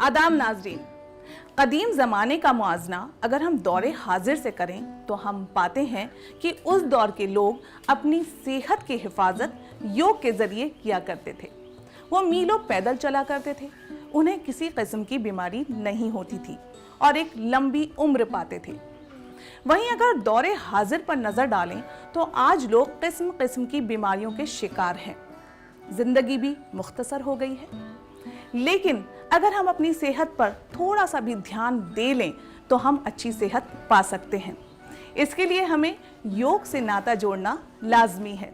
आदाब नाजरीन, कदीम ज़माने का मुआजना अगर हम दौरे हाजिर से करें तो हम पाते हैं कि उस दौर के लोग अपनी सेहत की हिफाजत योग के ज़रिए किया करते थे। वो मीलों पैदल चला करते थे, उन्हें किसी किस्म की बीमारी नहीं होती थी और एक लंबी उम्र पाते थे। वहीं अगर दौरे हाजिर पर नज़र डालें तो आज लोग किस्म किस्म की बीमारियों के शिकार हैं। जिंदगी भी मुख्तसर हो गई है, लेकिन अगर हम अपनी सेहत पर थोड़ा सा भी ध्यान दे लें तो हम अच्छी सेहत पा सकते हैं। इसके लिए हमें योग से नाता जोड़ना लाजमी है।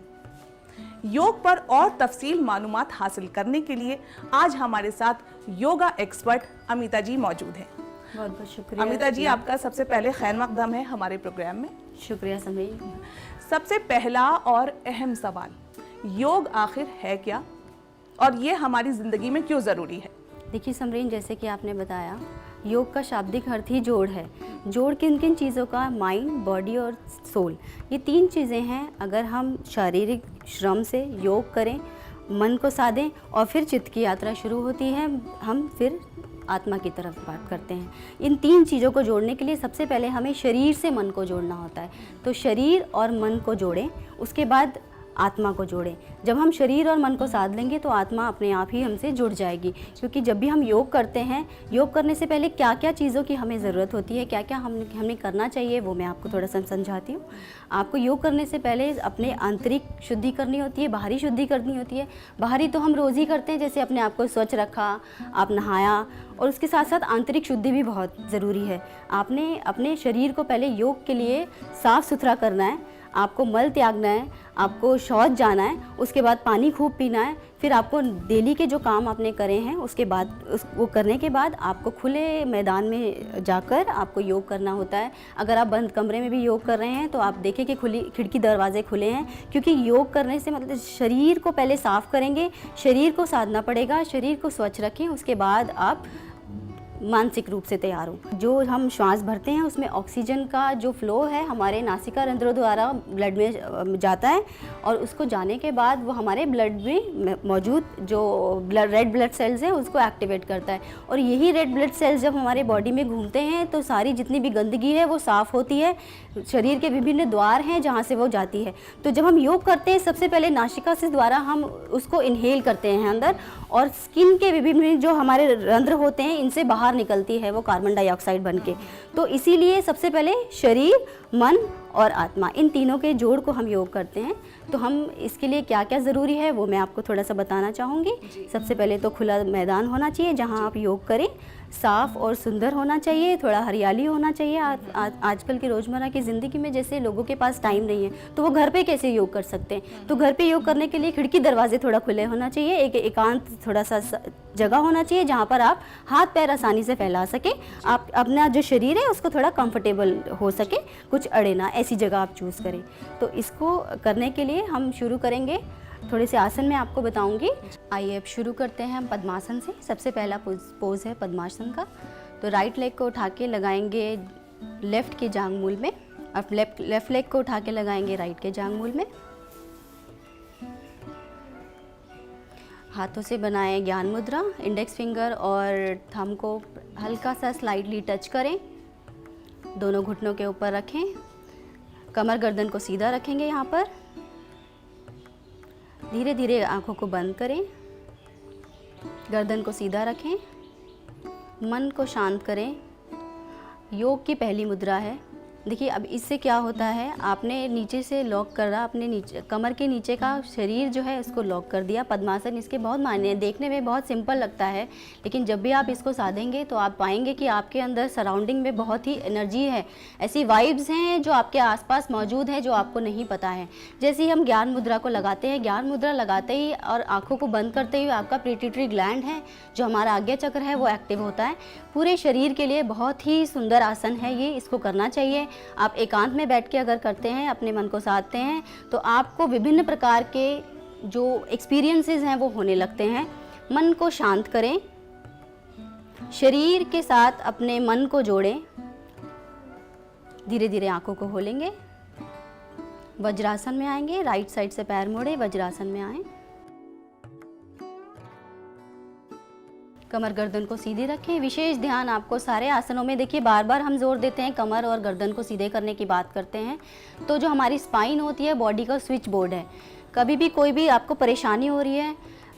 योग पर और तफसील मालूमात हासिल करने के लिए आज हमारे साथ योगा एक्सपर्ट अमिता जी मौजूद हैं। बहुत बहुत शुक्रिया अमिता जी, आपका सबसे पहले खैर मकदम है हमारे प्रोग्राम में। शुक्रिया समरीन। सबसे पहला और अहम सवाल, योग आखिर है क्या और ये हमारी जिंदगी में क्यों ज़रूरी है? देखिए समरीन, जैसे कि आपने बताया, योग का शाब्दिक अर्थ ही जोड़ है। जोड़ किन किन चीज़ों का? माइंड, बॉडी और सोल, ये तीन चीज़ें हैं। अगर हम शारीरिक श्रम से योग करें, मन को साधें और फिर चित्त की यात्रा शुरू होती है, हम फिर आत्मा की तरफ बात करते हैं। इन तीन चीज़ों को जोड़ने के लिए सबसे पहले हमें शरीर से मन को जोड़ना होता है। तो शरीर और मन को जोड़ें, उसके बाद आत्मा को जोड़ें। जब हम शरीर और मन को साध लेंगे तो आत्मा अपने आप ही हमसे जुड़ जाएगी। क्योंकि जब भी हम योग करते हैं, योग करने से पहले क्या क्या चीज़ों की हमें ज़रूरत होती है, क्या क्या हमें करना चाहिए, वो मैं आपको थोड़ा सा समझाती हूँ। आपको योग करने से पहले अपने आंतरिक शुद्धि करनी होती है, बाहरी शुद्धि करनी होती है। बाहरी तो हम रोज़ ही करते हैं, जैसे अपने आप को स्वच्छ रखा, आप नहाया, और उसके साथ साथ आंतरिक शुद्धि भी बहुत ज़रूरी है। आपने अपने शरीर को पहले योग के लिए साफ़ सुथरा करना है, आपको मल त्यागना है, आपको शौच जाना है, उसके बाद पानी खूब पीना है। फिर आपको डेली के जो काम आपने करे हैं उसके बाद वो करने के बाद आपको खुले मैदान में जाकर आपको योग करना होता है। अगर आप बंद कमरे में भी योग कर रहे हैं तो आप देखें कि खुली खिड़की दरवाजे खुले हैं, क्योंकि योग करने से मतलब शरीर को पहले साफ़ करेंगे, शरीर को साधना पड़ेगा, शरीर को स्वच्छ रखें, उसके बाद आप मानसिक रूप से तैयार हो। जो हम श्वास भरते हैं उसमें ऑक्सीजन का जो फ्लो है हमारे नासिका रंध्रों द्वारा ब्लड में जाता है, और उसको जाने के बाद वो हमारे ब्लड में मौजूद जो रेड ब्लड सेल्स हैं उसको एक्टिवेट करता है। और यही रेड ब्लड सेल्स जब हमारे बॉडी में घूमते हैं तो सारी जितनी भी गंदगी है वो साफ़ होती है। शरीर के विभिन्न द्वार हैं जहाँ से वो जाती है। तो जब हम योग करते हैं सबसे पहले नासिका से द्वारा हम उसको इनहेल करते हैं अंदर, और स्किन के विभिन्न जो हमारे रंध्र होते हैं इनसे बाहर निकलती है वो कार्बन डाइऑक्साइड बन के। तो इसीलिए सबसे पहले शरीर, मन और आत्मा, इन तीनों के जोड़ को हम योग करते हैं। तो हम इसके लिए क्या क्या ज़रूरी है वो मैं आपको थोड़ा सा बताना चाहूँगी। सबसे पहले तो खुला मैदान होना चाहिए जहाँ आप योग करें, साफ़ और सुंदर होना चाहिए, थोड़ा हरियाली होना चाहिए। आजकल की रोज़मर्रा की ज़िंदगी में जैसे लोगों के पास टाइम नहीं है तो वो घर पे कैसे योग कर सकते हैं? तो घर पे योग करने के लिए खिड़की दरवाजे थोड़ा खुले होना चाहिए, एक एकांत थोड़ा सा जगह होना चाहिए जहाँ पर आप हाथ पैर आसानी से फैला सकें, आप अपना जो शरीर है उसको थोड़ा कंफर्टेबल हो सके, कुछ अड़े ना, ऐसी जगह आप चूज़ करें। तो इसको करने के लिए हम शुरू करेंगे, थोड़े से आसन मैं आपको बताऊंगी। आइए अब शुरू करते हैं हम पद्मासन से। सबसे पहला पोज है पद्मासन का। तो राइट लेग को उठा के लगाएंगे लेफ़्ट के जांघ-मूल में, अब लेफ़्ट लेग को उठा के लगाएंगे राइट के जांघ-मूल में। हाथों से बनाएं ज्ञान मुद्रा, इंडेक्स फिंगर और थंब को हल्का सा स्लाइडली टच करें, दोनों घुटनों के ऊपर रखें, कमर गर्दन को सीधा रखेंगे। यहाँ पर धीरे धीरे आंखों को बंद करें, गर्दन को सीधा रखें, मन को शांत करें। योग की पहली मुद्रा है। देखिए अब इससे क्या होता है, आपने नीचे से लॉक कर रहा, अपने नीचे कमर के नीचे का शरीर जो है उसको लॉक कर दिया। पद्मासन, इसके बहुत मायने हैं। देखने में बहुत सिंपल लगता है, लेकिन जब भी आप इसको साधेंगे तो आप पाएंगे कि आपके अंदर सराउंडिंग में बहुत ही एनर्जी है, ऐसी वाइब्स हैं जो आपके आसपास मौजूद हैं जो आपको नहीं पता है। जैसे ही हम ज्ञान मुद्रा को लगाते हैं, ज्ञान मुद्रा लगाते ही और आँखों को बंद करते हुए आपका पिट्यूटरी ग्लैंड है जो हमारा आज्ञा चक्र है वो एक्टिव होता है। पूरे शरीर के लिए बहुत ही सुंदर आसन है ये, इसको करना चाहिए। आप एकांत में बैठ के अगर करते हैं, अपने मन को साधते हैं, तो आपको विभिन्न प्रकार के जो एक्सपीरियंसेस हैं वो होने लगते हैं। मन को शांत करें, शरीर के साथ अपने मन को जोड़ें, धीरे धीरे आंखों को खोलेंगे, वज्रासन में आएंगे, राइट साइड से पैर मोड़े, वज्रासन में आएं, कमर गर्दन को सीधी रखें। विशेष ध्यान आपको सारे आसनों में, देखिए बार बार हम जोर देते हैं कमर और गर्दन को सीधे करने की बात करते हैं, तो जो हमारी स्पाइन होती है बॉडी का स्विच बोर्ड है। कभी भी कोई भी आपको परेशानी हो रही है,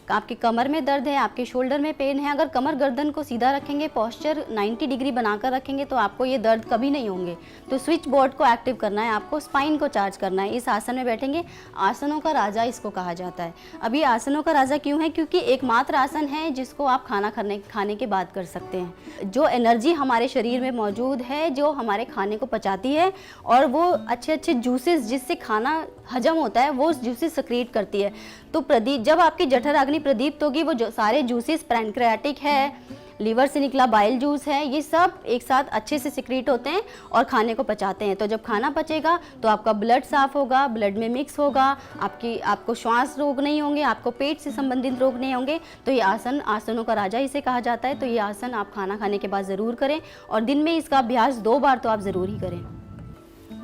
आपकी कमर में दर्द है, आपके शोल्डर में पेन है, अगर कमर गर्दन को सीधा रखेंगे, पोस्चर 90 डिग्री बनाकर रखेंगे तो आपको ये दर्द कभी नहीं होंगे। तो स्विच बोर्ड को एक्टिव करना है, आपको स्पाइन को चार्ज करना है। इस आसन में बैठेंगे, आसनों का राजा इसको कहा जाता है। अब ये आसनों का राजा क्यों है? क्योंकि एकमात्र आसन है जिसको आप खाने के बाद कर सकते हैं। जो एनर्जी हमारे शरीर में मौजूद है, जो हमारे खाने को पचाती है और वो अच्छे अच्छे जूसेस जिससे खाना हजम होता है वो जूसेस सक्रिएट करती है। तो प्रदीप, जब आपकी जठर अग्नि प्रदीप्त होगी, वो जो सारे जूसेस, पैनक्रियाटिक है, लीवर से निकला बाइल जूस है, ये सब एक साथ अच्छे से सिक्रीट होते हैं और खाने को पचाते हैं। तो जब खाना पचेगा तो आपका ब्लड साफ होगा, ब्लड में मिक्स होगा, आपको श्वास रोग नहीं होंगे, आपको पेट से संबंधित रोग नहीं होंगे। तो ये आसन आसनों का राजा इसे कहा जाता है। तो ये आसन आप खाना खाने के बाद ज़रूर करें और दिन में इसका अभ्यास 2 बार तो आप ज़रूर ही करें।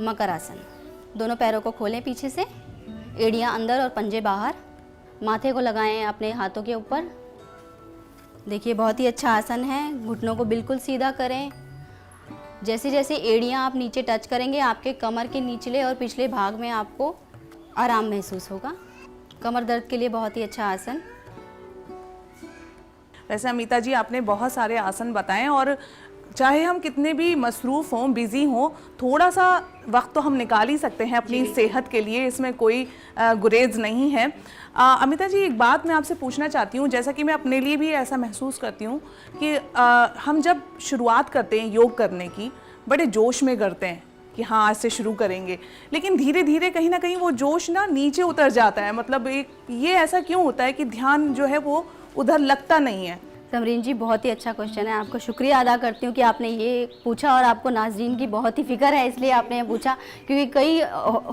मकर आसन, दोनों पैरों को खोलें पीछे से, एड़ियाँ अंदर और पंजे बाहर, माथे को लगाएं अपने हाथों के ऊपर। देखिए बहुत ही अच्छा आसन है। घुटनों को बिल्कुल सीधा करें। जैसे जैसे एड़ियाँ आप नीचे टच करेंगे, आपके कमर के निचले और पिछले भाग में आपको आराम महसूस होगा। कमर दर्द के लिए बहुत ही अच्छा आसन। वैसे अमिता जी, आपने बहुत सारे आसन बताएं और चाहे हम कितने भी मसरूफ़ हों, बिज़ी हों, थोड़ा सा वक्त तो हम निकाल ही सकते हैं अपनी सेहत के लिए, इसमें कोई गुरेज नहीं है। अमिता जी, एक बात मैं आपसे पूछना चाहती हूँ, जैसा कि मैं अपने लिए भी ऐसा महसूस करती हूँ कि हम जब शुरुआत करते हैं योग करने की, बड़े जोश में करते हैं कि हाँ आज से शुरू करेंगे, लेकिन धीरे धीरे कहीं ना कहीं वो जोश ना नीचे उतर जाता है। मतलब ये ऐसा क्यों होता है कि ध्यान जो है वो उधर लगता नहीं है? समरीन जी, बहुत ही अच्छा क्वेश्चन है। आपको शुक्रिया अदा करती हूँ कि आपने ये पूछा और आपको नाज़रीन की बहुत ही फिक्र है, इसलिए आपने ये पूछा। क्योंकि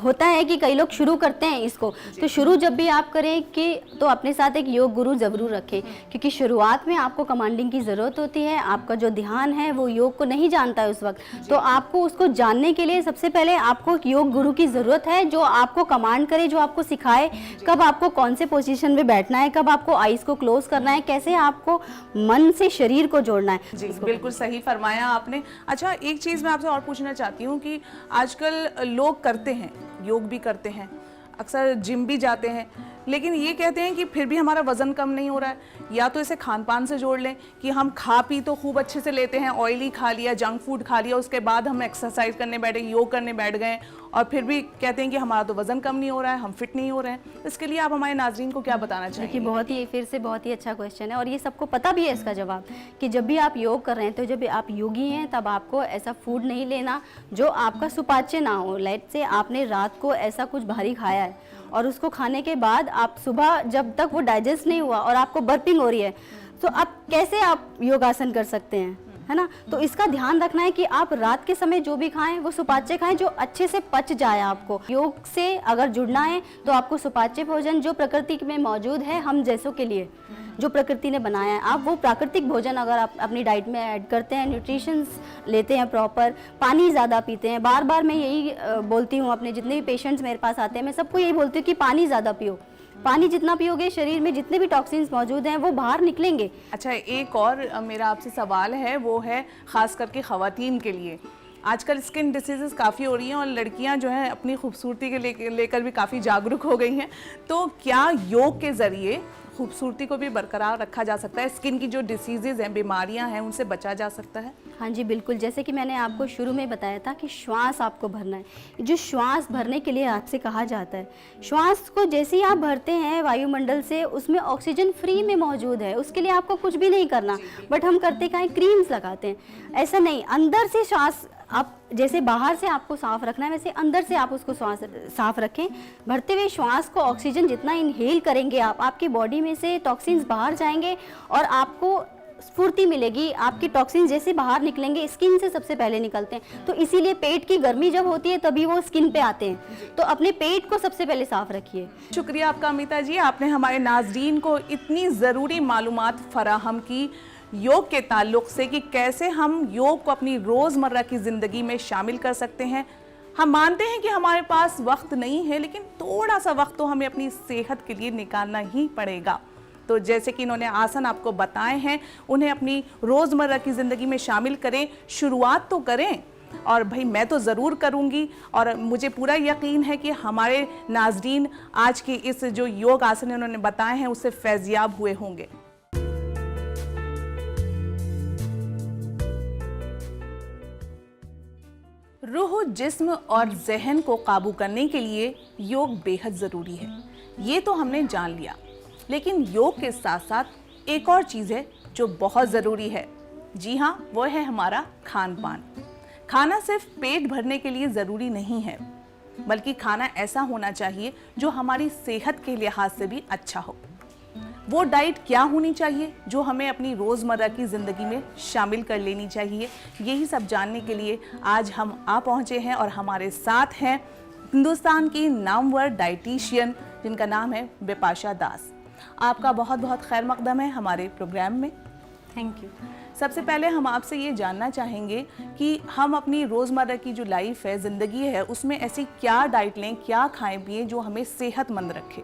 होता है कि कई लोग शुरू करते हैं इसको, तो शुरू जब भी आप करें कि तो अपने साथ एक योग गुरु ज़रूर रखें, क्योंकि शुरुआत में आपको कमांडिंग की ज़रूरत होती है। आपका जो ध्यान है वो योग को नहीं जानता है उस वक्त, तो आपको उसको जानने के लिए सबसे पहले आपको एक योग गुरु की ज़रूरत है, जो आपको कमांड करे, जो आपको सिखाए कब आपको कौन से पोजीशन में बैठना है, कब आपको आइज़ को क्लोज करना है, कैसे आपको मन से शरीर को जोड़ना है। जी बिल्कुल सही फरमाया आपने। अच्छा, एक चीज़ मैं आपसे और पूछना चाहती हूँ कि आजकल लोग करते हैं, योग भी करते हैं, अक्सर जिम भी जाते हैं, लेकिन ये कहते हैं कि फिर भी हमारा वज़न कम नहीं हो रहा है। या तो इसे खान पान से जोड़ लें कि हम खा पी तो खूब अच्छे से लेते हैं, ऑयली खा लिया, जंक फूड खा लिया, उसके बाद हम एक्सरसाइज करने बैठे, योग करने बैठ गए और फिर भी कहते हैं कि हमारा तो वज़न कम नहीं हो रहा है, हम फिट नहीं हो रहे हैं। इसके लिए आप हमारे नाज़रीन को क्या बताना चाहिए? देखिए बहुत ही अच्छा क्वेश्चन है और ये सबको पता भी है इसका जवाब, कि जब भी आप योग कर रहे हैं, तो जब आप योगी हैं तब आपको ऐसा फूड नहीं लेना जो आपका सुपाच्य ना हो। लाइट से आपने रात को ऐसा कुछ भारी खाया है और उसको खाने के बाद आप सुबह जब तक वो डाइजेस्ट नहीं हुआ और आपको बर्पिंग हो रही है, तो आप कैसे आप योगासन कर सकते हैं, है ना? तो इसका ध्यान रखना है कि आप रात के समय जो भी खाएं वो सुपाच्य खाएं, जो अच्छे से पच जाए। आपको योग से अगर जुड़ना है तो आपको सुपाच्य भोजन जो प्रकृति में मौजूद है, हम जैसों के लिए जो प्रकृति ने बनाया है, आप वो प्राकृतिक भोजन अगर आप अपनी डाइट में ऐड करते हैं, न्यूट्रिशंस लेते हैं प्रॉपर, पानी ज़्यादा पीते हैं। बार बार मैं यही बोलती हूँ, अपने जितने भी पेशेंट्स मेरे पास आते हैं मैं सबको यही बोलती हूँ कि पानी ज़्यादा पियो। पानी जितना पियोगे शरीर में जितने भी टॉक्सिन्स मौजूद हैं वो बाहर निकलेंगे। अच्छा, एक और मेरा आपसे सवाल है, वो है ख़ास करके ख़वातीन के लिए। आजकल स्किन डिसीज़ेस काफ़ी हो रही हैं और लड़कियां जो हैं अपनी खूबसूरती के लेकर भी काफ़ी जागरूक हो गई हैं, तो क्या योग के ज़रिए खूबसूरती को भी बरकरार रखा जा सकता है? स्किन की जो डिसीज़ेज़ हैं, बीमारियां हैं, उनसे बचा जा सकता है? हाँ जी बिल्कुल, जैसे कि मैंने आपको शुरू में बताया था कि श्वास आपको भरना है। जो श्वास भरने के लिए आपसे कहा जाता है, श्वास को जैसे ही आप भरते हैं वायुमंडल से, उसमें ऑक्सीजन फ्री में मौजूद है, उसके लिए आपको कुछ भी नहीं करना। बट हम करते क्या हैं, क्रीम्स लगाते हैं। ऐसा नहीं, अंदर से श्वास आप जैसे बाहर से आपको साफ रखना है, वैसे अंदर से आप उसको साफ रखें। भरते हुए श्वास को ऑक्सीजन जितना इनहेल करेंगे आप, आपकी बॉडी में से टॉक्सिन्स बाहर जाएंगे और आपको स्फूर्ति मिलेगी। आपकी टॉक्सिन्स जैसे बाहर निकलेंगे, स्किन से सबसे पहले निकलते हैं, तो इसीलिए पेट की गर्मी जब होती है तभी वो स्किन पे आते हैं। तो अपने पेट को सबसे पहले साफ रखिए। शुक्रिया आपका अमिता जी, आपने हमारे नाज़रीन को इतनी ज़रूरी मालूमात फराहम की योग के ताल्लुक़ से कि कैसे हम योग को अपनी रोज़मर्रा की ज़िंदगी में शामिल कर सकते हैं। हम मानते हैं कि हमारे पास वक्त नहीं है, लेकिन थोड़ा सा वक्त तो हमें अपनी सेहत के लिए निकालना ही पड़ेगा। तो जैसे कि इन्होंने आसन आपको बताए हैं, उन्हें अपनी रोज़मर्रा की ज़िंदगी में शामिल करें, शुरुआत तो करें। और भाई मैं तो ज़रूर करूँगी, और मुझे पूरा यकीन है कि हमारे नाज़रीन आज की इस जो योग आसन इन्होंने बताए हैं उससे फैज़याब हुए होंगे। रूह, जिस्म और जहन को काबू करने के लिए योग बेहद ज़रूरी है, ये तो हमने जान लिया। लेकिन योग के साथ साथ एक और चीज़ है जो बहुत ज़रूरी है। जी हाँ, वो है हमारा खान पान। खाना सिर्फ पेट भरने के लिए ज़रूरी नहीं है, बल्कि खाना ऐसा होना चाहिए जो हमारी सेहत के लिहाज से भी अच्छा हो। वो डाइट क्या होनी चाहिए जो हमें अपनी रोज़मर्रा की ज़िंदगी में शामिल कर लेनी चाहिए, यही सब जानने के लिए आज हम आ पहुँचे हैं। और हमारे साथ हैं हिंदुस्तान की नामवर डाइटिशियन जिनका नाम है बिपाशा दास। आपका बहुत बहुत खैर मकदम है हमारे प्रोग्राम में। Thank you. सबसे पहले हम आपसे ये जानना चाहेंगे कि हम अपनी रोज़मर्रा की जो लाइफ है, ज़िंदगी है, उसमें ऐसी क्या डाइट लें, क्या खाएं पिएं जो हमें सेहतमंद रखे।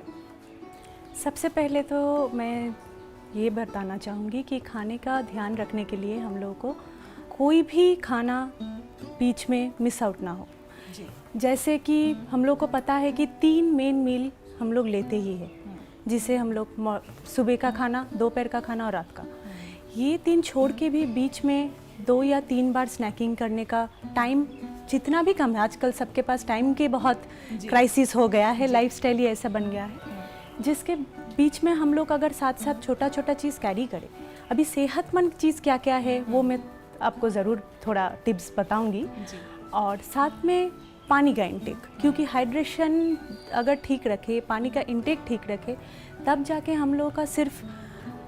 सबसे पहले तो मैं ये बताना चाहूँगी कि खाने का ध्यान रखने के लिए हम लोगों को कोई भी खाना बीच में मिस आउट ना हो। जी। जैसे कि हम लोग को पता है कि 3 मेन मील हम लोग लेते ही हैं, जिसे हम लोग सुबह का खाना, दोपहर का खाना और रात का। ये 3 छोड़ के भी बीच में 2 या 3 बार स्नैकिंग करने का टाइम जितना भी कम है। आजकल सबके पास टाइम के बहुत क्राइसिस हो गया है, लाइफस्टाइल ही ऐसा बन गया है, जिसके बीच में हम लोग अगर साथ साथ छोटा छोटा चीज़ कैरी करें। अभी सेहतमंद चीज़ क्या क्या है वो मैं आपको ज़रूर थोड़ा टिप्स बताऊंगी। और साथ में पानी का इंटेक, क्योंकि हाइड्रेशन अगर ठीक रखे, पानी का इंटेक ठीक रखे, तब जाके हम लोग का सिर्फ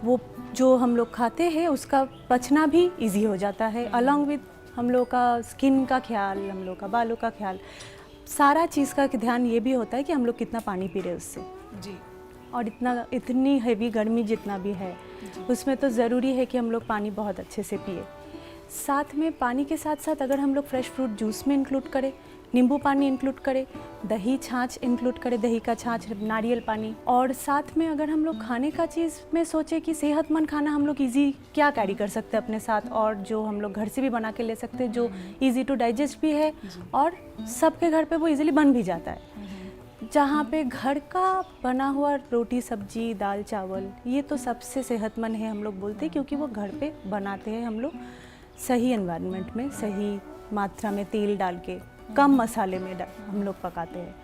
वो जो हम लोग खाते हैं उसका पचना भी इजी हो जाता है, अलॉन्ग विद हम लोग का स्किन का ख्याल, हम लोग का बालों का ख्याल, सारा चीज़ का ध्यान ये भी होता है कि हम लोग कितना पानी पी रहे हैं उससे। जी। और इतनी हैवी गर्मी जितना भी है उसमें तो ज़रूरी है कि हम लोग पानी बहुत अच्छे से पिए। साथ में पानी के साथ साथ अगर हम लोग फ्रेश फ्रूट जूस में इंक्लूड करें, नींबू पानी इंक्लूड करें, दही छाछ इंक्लूड करें, दही का छाछ, नारियल पानी। और साथ में अगर हम लोग खाने का चीज़ में सोचें कि सेहतमंद खाना हम लोग इजी क्या कैरी कर सकते हैं अपने साथ, और जो हम लोग घर से भी बना के ले सकते हैं, जो इजी टू डाइजेस्ट भी है और सबके घर पे वो इजीली बन भी जाता है। जहाँ पे घर का बना हुआ रोटी सब्जी दाल चावल, ये तो सबसे सेहतमंद है हम लोग बोलते हैं, क्योंकि वो घर पे बनाते हैं हम लोग सही एनवायरनमेंट में, सही मात्रा में तेल डाल के, कम मसाले में हम लोग पकाते हैं।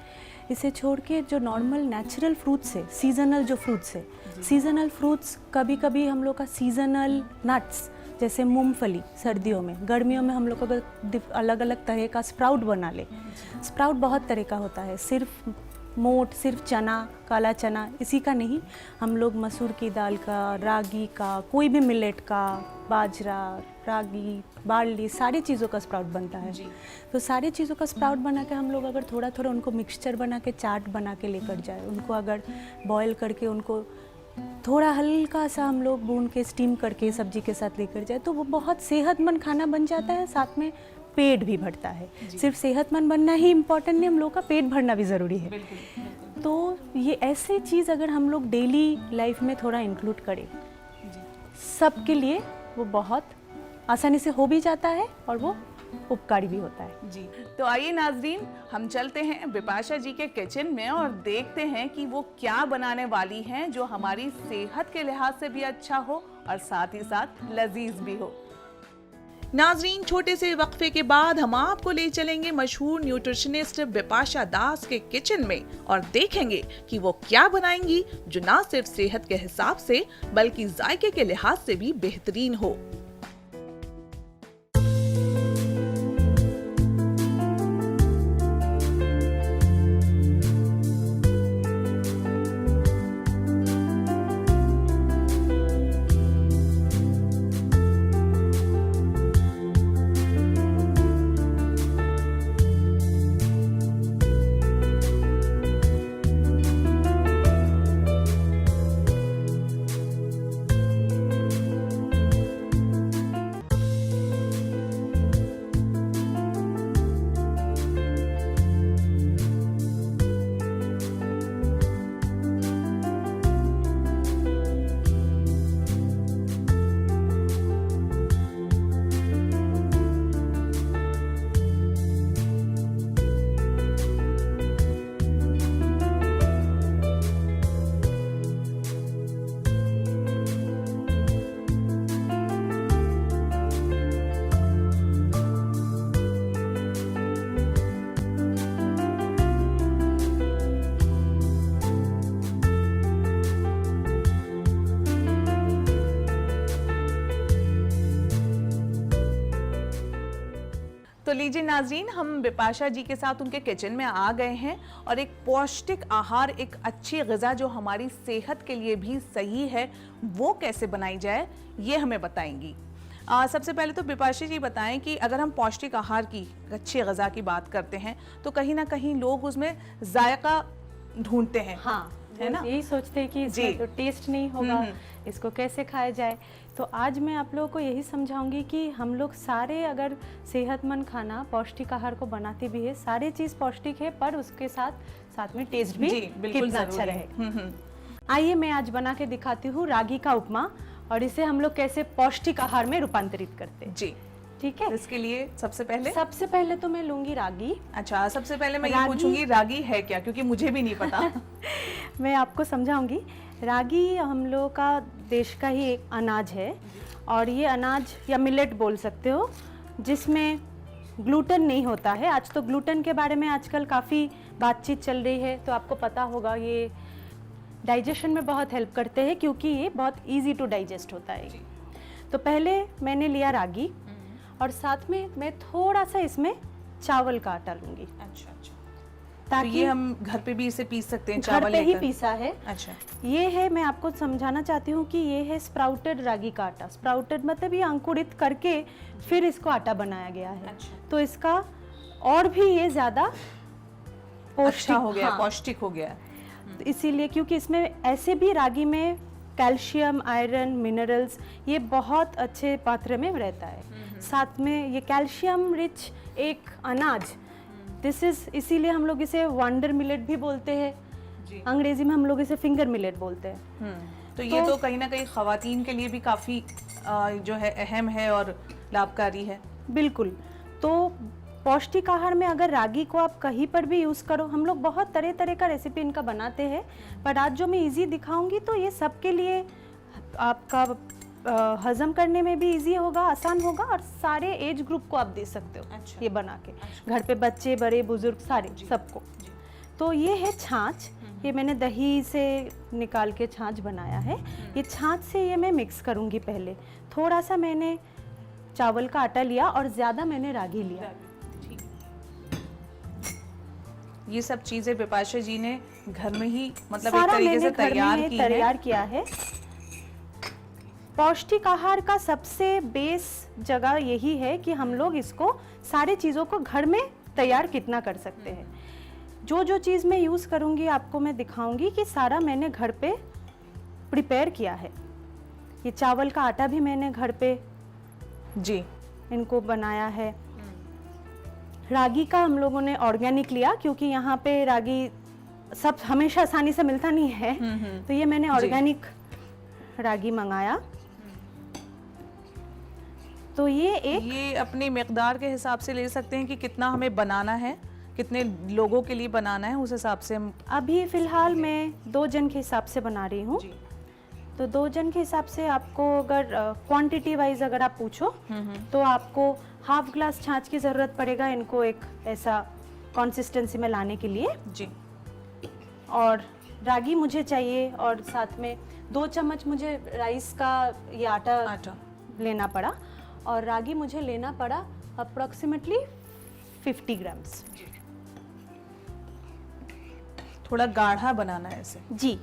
इसे छोड़ के जो नॉर्मल नेचुरल फ्रूट्स है, सीजनल जो फ्रूट्स है, सीजनल फ्रूट्स, कभी कभी हम लोग का सीजनल नट्स जैसे मूंगफली सर्दियों में, गर्मियों में हम लोग अगर अलग अलग तरह का स्प्राउट बना ले। स्प्राउट बहुत तरह का होता है, सिर्फ मोट, सिर्फ चना, काला चना इसी का नहीं, हम लोग मसूर की दाल का, रागी का, कोई भी मिलेट का, बाजरा, रागी, बार्ली, सारी चीज़ों का स्प्राउट बनता है। तो सारी चीज़ों का स्प्राउट बना के हम लोग अगर थोड़ा थोड़ा उनको मिक्सचर बना के, चाट बना के लेकर जाए, उनको अगर बॉयल करके उनको थोड़ा हल्का सा हम लोग भून के स्टीम करके सब्जी के साथ लेकर जाए, तो वो बहुत सेहतमंद खाना बन जाता है। साथ में पेट भी भरता है। सिर्फ सेहतमंद बनना ही इम्पोर्टेंट नहीं, हम लोग का पेट भरना भी ज़रूरी है। तो ये ऐसे चीज़ अगर हम लोग डेली लाइफ में थोड़ा इंक्लूड करें, सबके लिए वो बहुत आसानी से हो भी जाता है और वो उपकारी भी होता है। जी, तो आइए नाजरीन, हम चलते हैं बिपाशा जी के किचन में और देखते हैं कि वो क्या बनाने वाली हैं जो हमारी सेहत के लिहाज से भी अच्छा हो और साथ ही साथ लजीज भी हो। नाजरीन, छोटे से वक्फे के बाद हम आपको ले चलेंगे मशहूर न्यूट्रिशनिस्ट बिपाशा दास के किचन में और देखेंगे कि वो क्या बनाएंगी जो ना सिर्फ सेहत के हिसाब से बल्कि जायके के लिहाज से भी बेहतरीन हो। तो लीजिए नाज़रीन, हम बिपाशा जी के साथ उनके किचन में आ गए हैं और एक पौष्टिक आहार, एक अच्छी ग़िज़ा जो हमारी सेहत के लिए भी सही है, वो कैसे बनाई जाए ये हमें बताएंगी। सबसे पहले तो बिपाशा जी बताएं कि अगर हम पौष्टिक आहार की, अच्छी ग़िज़ा की बात करते हैं तो कहीं ना कहीं लोग उसमें जायका ढूंढते हैं, हाँ, है ना? यही सोचते हैं कि इसमें तो टेस्ट नहीं होगा, इसको कैसे खाया जाए। तो आज मैं आप लोगों को यही समझाऊंगी कि हम लोग सारे अगर सेहतमंद खाना, पौष्टिक आहार को बनाते भी है, सारे चीज़ पौष्टिक है, पर उसके साथ में टेस्ट भी कितना अच्छा रहेगा। आइए मैं आज बना के दिखाती हूँ रागी का उपमा, और इसे हम लोग कैसे पौष्टिक आहार में रूपांतरित करते हैं। जी, ठीक है। इसके लिए सबसे पहले तो मैं लूंगी रागी। अच्छा, सबसे पहले मैं ये पूछूंगी रागी है क्या, क्योंकि मुझे भी नहीं पता। मैं आपको समझाऊंगी। रागी हम लोगों का देश का ही एक अनाज है, और ये अनाज या मिलेट बोल सकते हो, जिसमें ग्लूटेन नहीं होता है। आज तो ग्लूटेन के बारे में आजकल काफ़ी बातचीत चल रही है, तो आपको पता होगा ये डाइजेशन में बहुत हेल्प करते हैं, क्योंकि ये बहुत इजी टू डाइजेस्ट होता है। तो पहले मैंने लिया रागी, और साथ में मैं थोड़ा सा इसमें चावल का आटा लूंगी। अच्छा अच्छा, ताकि तो ये हम घर पे भी इसे पीस सकते हैं, घर चावल पे ही लेकर? पीसा है। अच्छा, ये है, मैं आपको समझाना चाहती हूँ कि ये है स्प्राउटेड रागी का आटा। स्प्राउटेड मतलब ये अंकुरित करके फिर इसको आटा बनाया गया है। अच्छा। तो इसका और भी ये ज़्यादा अच्छा हो गया, हाँ। पौष्टिक हो गया। तो इसीलिए, क्योंकि इसमें ऐसे भी रागी में कैल्शियम, आयरन, मिनरल्स ये बहुत अच्छे मात्रा में रहता है। साथ में ये कैल्शियम रिच एक अनाज, दिस इज, इसीलिए हम लोग इसे वंडर मिलेट भी बोलते हैं। अंग्रेजी में हम लोग इसे फिंगर मिलेट बोलते हैं। तो ये तो कहीं ना कहीं खवातीन के लिए भी काफ़ी जो है अहम है और लाभकारी है। बिल्कुल। तो पौष्टिक आहार में अगर रागी को आप कहीं पर भी यूज़ करो, हम लोग बहुत तरह तरह का रेसिपी इनका बनाते हैं, पर आज जो मैं इजी दिखाऊंगी तो ये सबके लिए आपका हजम करने में भी इजी होगा, आसान होगा, और सारे एज ग्रुप को आप दे सकते हो। अच्छा। ये बना के घर पे बच्चे, बड़े, बुजुर्ग, सारे सबको। तो ये है छाछ। ये मैंने दही से निकाल के छाछ बनाया है। ये छाछ से ये मैं मिक्स करूँगी। पहले थोड़ा सा मैंने चावल का आटा लिया और ज़्यादा मैंने रागी लिया। ये सब चीजें बिपाशा जी ने घर में ही, मतलब एक सारा तरीके से मैंने तैयार किया है। पौष्टिक आहार का सबसे बेस जगह यही है कि हम लोग इसको, सारी चीज़ों को घर में तैयार कितना कर सकते हैं। जो जो चीज़ मैं यूज़ करूँगी आपको मैं दिखाऊंगी कि सारा मैंने घर पे प्रिपेयर किया है। ये चावल का आटा भी मैंने घर पे जी इनको बनाया है। रागी का हम लोगों ने ऑर्गेनिक लिया, क्योंकि यहाँ पे रागी सब हमेशा आसानी से मिलता नहीं है। तो ये मैंने ऑर्गेनिक रागी मंगाया। तो ये अपनी मिकदार के हिसाब से ले सकते हैं कि कितना हमें बनाना है, कितने लोगों के लिए बनाना है, उस हिसाब से हम। अभी फिलहाल मैं 2 जन के हिसाब से बना रही हूँ। तो 2 जन के हिसाब से आपको अगर क्वांटिटी वाइज अगर आप पूछो तो आपको हाफ ग्लास छाछ की ज़रूरत पड़ेगा इनको एक ऐसा कंसिस्टेंसी में लाने के लिए। जी। और रागी मुझे चाहिए, और साथ में 2 चम्मच मुझे राइस का ये आटा लेना पड़ा, और रागी मुझे लेना पड़ा अप्रोक्सीमेटली 50 ग्राम्स। थोड़ा गाढ़ा बनाना है इसे। जी,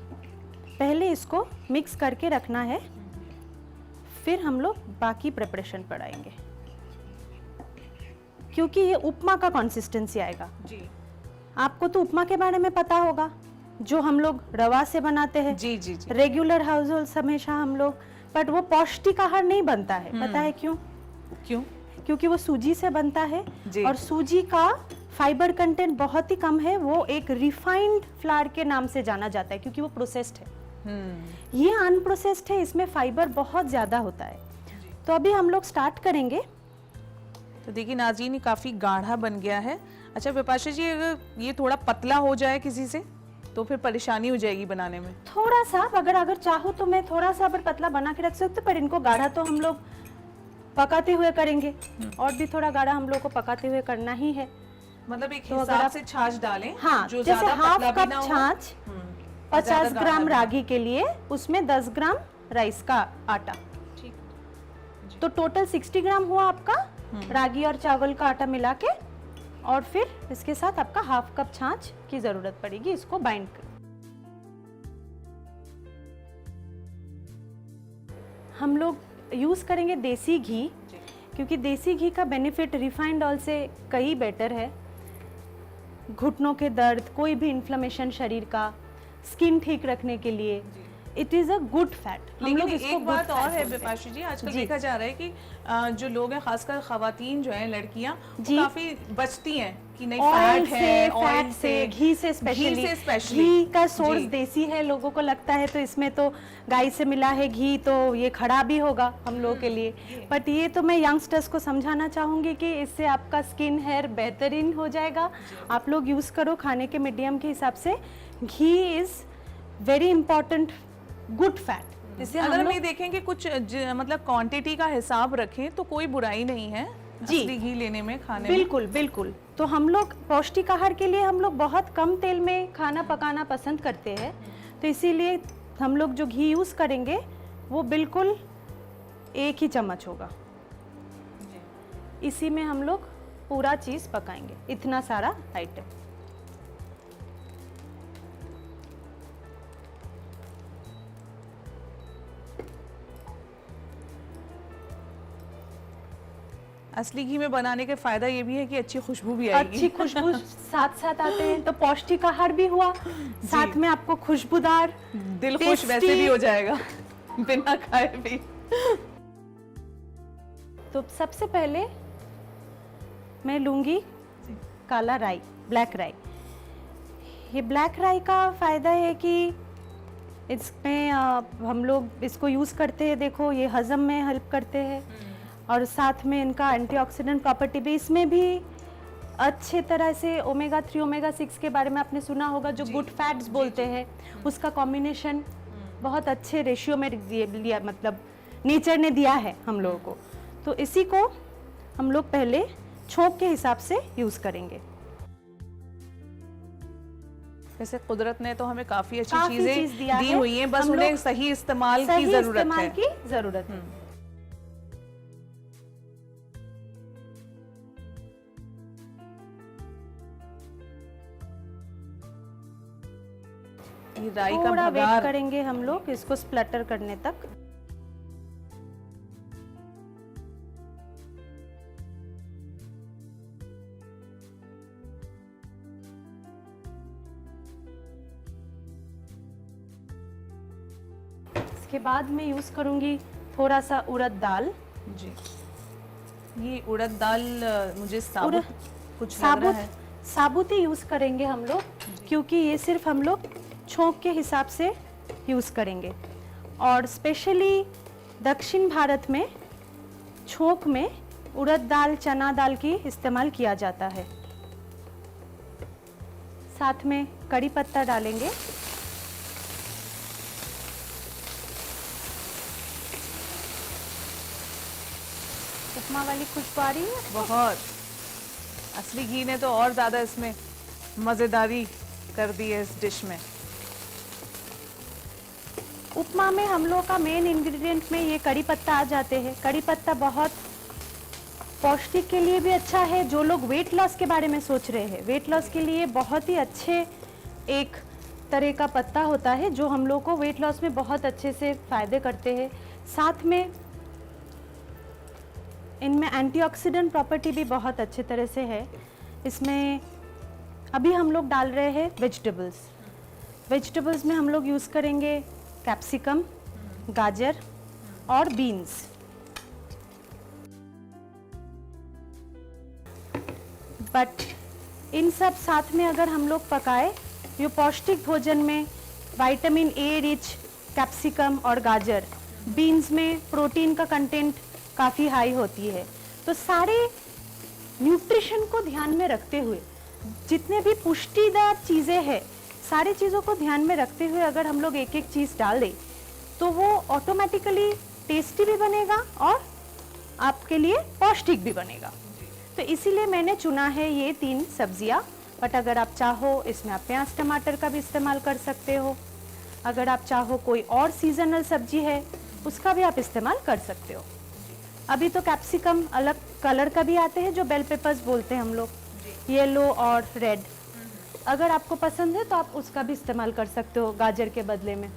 पहले इसको मिक्स करके रखना है, फिर हम लोग बाकी प्रिपरेशन पर आएंगे, क्योंकि ये उपमा का कंसिस्टेंसी आएगा। जी। आपको तो उपमा के बारे में पता होगा, जो हम लोग रवा से बनाते हैं। जी जी जी। रेगुलर हाउस होल्ड हमेशा हम लोग, बट वो पौष्टिक आहार नहीं बनता है। पता है क्यों? क्योंकि वो सूजी से बनता है, और सूजी का फाइबर कंटेंट बहुत ही कम है। वो एक रिफाइंड फ्लावर के नाम से जाना जाता है, क्योंकि वो प्रोसेस्ड है। ये अनप्रोसेस्ड है, इसमें फाइबर बहुत ज़्यादा होता है। तो अभी हम लोग स्टार्ट करेंगे। तो देखिए नाज़रीन, ये काफ़ी गाढ़ा बन गया है। अच्छा बिपाशा जी, अगर ये थोड़ा पतला हो जाए किसी से तो फिर परेशानी हो जाएगी बनाने में। थोड़ा सा अगर चाहो तो मैं थोड़ा सा अगर पतला बना के रख सकते, पर इनको गाढ़ा तो हम लोग पकाते हुए करेंगे, और भी थोड़ा गाढ़ा हम लोग को पकाते हुए करना ही है। मतलब एक हिसाब से छाछ डालें। हाँ, जो जैसे हाफ पतला भी कप ना हो। छाछ 50 ग्राम रागी के लिए, उसमें 10 ग्राम राइस का आटा, तो टोटल 60 ग्राम हुआ आपका रागी और चावल का आटा मिला के, और फिर इसके साथ आपका हाफ कप छाछ की ज़रूरत पड़ेगी इसको बाइंड कर। हम लोग यूज़ करेंगे देसी घी, क्योंकि देसी घी का बेनिफिट रिफाइंड ऑयल से कई बेटर है। घुटनों के दर्द, कोई भी इन्फ्लेमेशन शरीर का, स्किन ठीक रखने के लिए it is a good fat. लेकिन एक बात और है बिपाशा जी, आजकल देखा जा रहा है कि जो लोग हैं, खासकर खवातीन जो हैं, लड़कियां, वो काफी बचती हैं कि नहीं ऑयल फैट है, फैट से, घी से स्पेशली। घी का सोर्स देसी है, लोगों को लगता है तो इसमें तो गाय से मिला है घी तो ये खड़ा भी होगा हम लोगों के लिए, बट ये तो मैं यंगस्टर्स को समझाना चाहूँगी कि इससे आपका स्किन हेयर बेहतरीन हो जाएगा। आप लोग यूज़ करो खाने के मीडियम के हिसाब से। Ghee is very important good fat. इससे अगर हम ये देखें कि कुछ मतलब क्वांटिटी का हिसाब रखें तो कोई बुराई नहीं है जी, असली घी लेने में, खाने बिल्कुल बिल्कुल। तो हम लोग पौष्टिक आहार के लिए हम लोग बहुत कम तेल में खाना पकाना पसंद करते हैं, तो इसीलिए हम लोग जो घी यूज़ करेंगे वो बिल्कुल 1 ही चम्मच होगा। इसी में हम लोग पूरा चीज़ पकाएंगे, इतना सारा आइटम। असली घी में बनाने का फायदा ये भी है कि अच्छी खुशबू भी आएगी। अच्छी खुशबू साथ साथ आते हैं, तो पौष्टिक आहार भी हुआ, साथ में आपको खुशबूदार, दिल खुश वैसे भी हो जाएगा बिना खाए भी। तो सबसे पहले मैं लूँगी काला राई, ब्लैक राई। ये ब्लैक राई का फ़ायदा है कि इसमें हम लोग इसको यूज़ करते हैं, देखो ये हज़म में हेल्प करते हैं, और साथ में इनका एंटीऑक्सीडेंट प्रॉपर्टी भी, इसमें भी अच्छे तरह से ओमेगा 3 ओमेगा 6 के बारे में आपने सुना होगा, जो गुड फैट्स बोलते हैं, उसका कॉम्बिनेशन बहुत अच्छे रेशियो में लिया, मतलब नेचर ने दिया है हम लोगों को। तो इसी को हम लोग पहले छोंक के हिसाब से यूज़ करेंगे। वैसे कुदरत ने तो हमें काफ़ी अच्छी काफ़ी चीज़ चीज़ें दिया दी है, हुई हैं, बस हम उन्हें लोग सही इस्तेमाल की सही ज़रूरत इस्तेमाल है। की ज़रूरत है। ये राई का थोड़ा वेट भगार, करेंगे हम लोग इसको स्प्लटर करने तक। इसके बाद मैं यूज़ करूँगी थोड़ा सा उड़द दाल। जी, ये उड़द दाल मुझे साबुत कुछ लग रहा साबुत है। साबुत ही यूज़ करेंगे हम लोग, क्योंकि ये सिर्फ हम लोग छोंक के हिसाब से यूज़ करेंगे, और स्पेशली दक्षिण भारत में छोंक में उड़द दाल, चना दाल की इस्तेमाल किया जाता है। साथ में कड़ी पत्ता डालेंगे, उपमा वाली खुशबू आ रही है बहुत। असली घी ने तो और ज़्यादा इसमें मज़ेदारी कर दी है इस डिश में। उपमा में हम लोग का मेन इंग्रेडिएंट में ये कड़ी पत्ता आ जाते हैं। कड़ी पत्ता बहुत पौष्टिक के लिए भी अच्छा है। जो लोग वेट लॉस के बारे में सोच रहे हैं, वेट लॉस के लिए बहुत ही अच्छे एक तरह का पत्ता होता है जो हम लोग को वेट लॉस में बहुत अच्छे से फ़ायदे करते हैं। साथ में इनमें एंटीऑक्सीडेंट प्रॉपर्टी भी बहुत अच्छे तरह से है। इसमें अभी हम लोग डाल रहे हैं वेजिटेबल्स। वेजिटेबल्स में हम लोग यूज़ करेंगे कैप्सिकम, गाजर और बीन्स। बट इन सब साथ में अगर हम लोग पकाए, ये पौष्टिक भोजन में विटामिन ए रिच कैप्सिकम और गाजर, बीन्स में प्रोटीन का कंटेंट काफ़ी हाई होती है। तो सारे न्यूट्रिशन को ध्यान में रखते हुए, जितने भी पुष्टिदार चीज़ें हैं, सारी चीज़ों को ध्यान में रखते हुए अगर हम लोग एक एक चीज़ डाल दें तो वो ऑटोमेटिकली टेस्टी भी बनेगा और आपके लिए पौष्टिक भी बनेगा। तो इसीलिए मैंने चुना है ये 3 सब्जियां। बट अगर आप चाहो इसमें आप प्याज टमाटर का भी इस्तेमाल कर सकते हो। अगर आप चाहो कोई और सीजनल सब्जी है उसका भी आप इस्तेमाल कर सकते हो। अभी तो कैप्सिकम अलग कलर का भी आते हैं जो बेल पेपर्स बोलते हैं हम लोग, येलो और रेड। अगर आपको पसंद है तो आप उसका भी इस्तेमाल कर सकते हो गाजर के बदले में।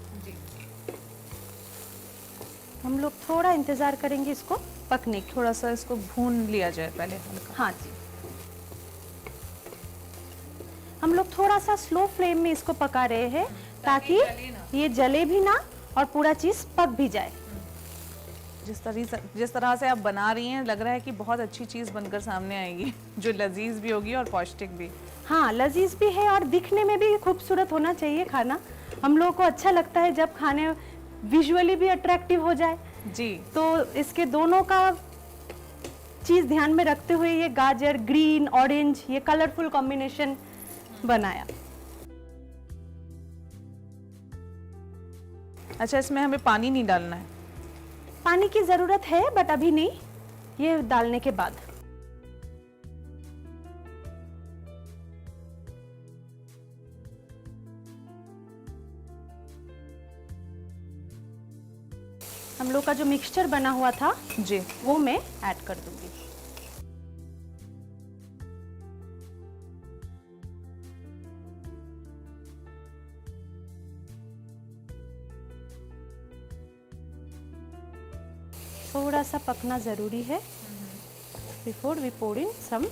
हम लोग थोड़ा इंतज़ार करेंगे इसको पकने की। थोड़ा सा इसको भून लिया जाए पहले हल्का। हाँ जी, हम लोग थोड़ा सा स्लो फ्लेम में इसको पका रहे हैं ताकि ये जले भी ना और पूरा चीज़ पक भी जाए। जिस तरह से आप बना रही हैं लग रहा है कि बहुत अच्छी चीज़ बनकर सामने आएगी जो लजीज भी होगी और पौष्टिक भी। हाँ, लजीज भी है और दिखने में भी खूबसूरत होना चाहिए खाना। हम लोगों को अच्छा लगता है जब खाने विजुअली भी अट्रैक्टिव हो जाए जी। तो इसके दोनों का चीज़ ध्यान में रखते हुए ये गाजर, ग्रीन, ऑरेंज, ये कलरफुल कॉम्बिनेशन बनाया। अच्छा, इसमें हमें पानी नहीं डालना है? पानी की ज़रूरत है बट अभी नहीं, ये डालने के बाद। हम लोग का जो मिक्सचर बना हुआ था जी, वो मैं ऐड कर दूंगी। थोड़ा सा पकना ज़रूरी है बिफोर वी पोर इन सम,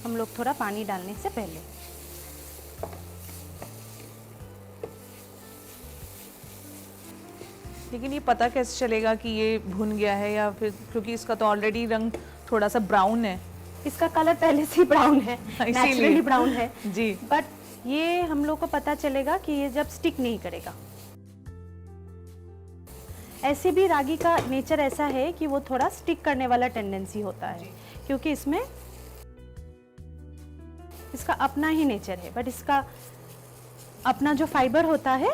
हम लोग थोड़ा पानी डालने से पहले। लेकिन ये पता कैसे चलेगा कि ये भुन गया है या फिर, क्योंकि इसका तो ऑलरेडी रंग थोड़ा सा ब्राउन है। इसका कलर पहले से ही ब्राउन है, इसीलिए। नेचुरली ब्राउन है जी। बट ये हम लोग को पता चलेगा कि ये जब स्टिक नहीं करेगा। ऐसे भी रागी का नेचर ऐसा है कि वो थोड़ा स्टिक करने वाला टेंडेंसी होता है क्योंकि इसमें इसका अपना ही नेचर है, बट इसका अपना जो फाइबर होता है